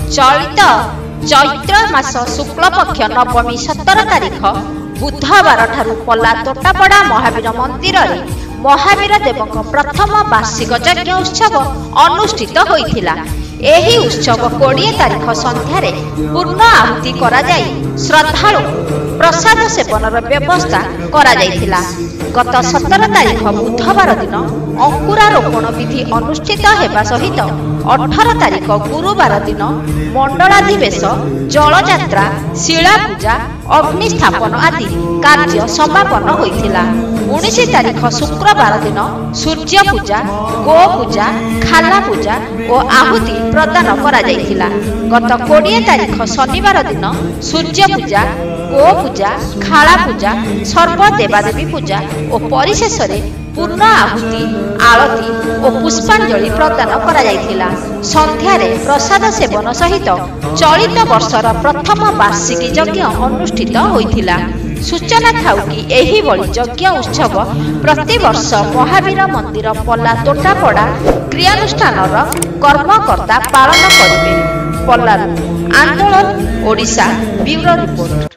चलित चैत्र मास शुक्ल पक्ष नवमी 17 तारिख बुधवार ठारू पल्ला तोटापड़ा महावीर मंदिर रे महावीर देवक प्रथम वार्षिक यज्ञ उत्सव अनुष्ठित होइथिला। एही उत्सव 20 तारिख संध्यारे पूर्ण आहुति करा जाई श्रद्धालु प्रसाद सेवनर व्यवस्था करा जाइथिला। गत 17 तारिख बुधवार दिन अंकुरारोपण विधि अनुष्ठित हेबा सहित 18 तारिख गुरुवार दिन मंडलाधिवेश जलयात्रा शिला पूजा अग्नि स्थापन आदि कार्य समापन होइथिला। 19 तारिख शुक्रवार दिन सूर्य पूजा गो पूजा खाला पूजा और आहुति प्रदान करा जाइथिला। गत 20 तारिख शनिवार दिन सूर्य पूजा गो पूजा खाला पूजा सर्व देवादेवी पूजा और परिशेष पूर्ण आहुति आरती और पुष्पांजलि प्रदान करा जाइथिला। संध्यारे प्रसाद सेवन सहित चलित वर्षर प्रथम वार्षिक यज्ञ अनुष्ठित होइथिला। सूचना थाउ कि एही बड़ी यज्ञ उत्सव प्रति वर्ष महावीर मंदिर पल्ला तोटापड़ा क्रियानुष्ठानर कर्मकर्ता पालन करिवे। पल्लारू आंदोलन ओडिशा ब्यूरो रिपोर्ट।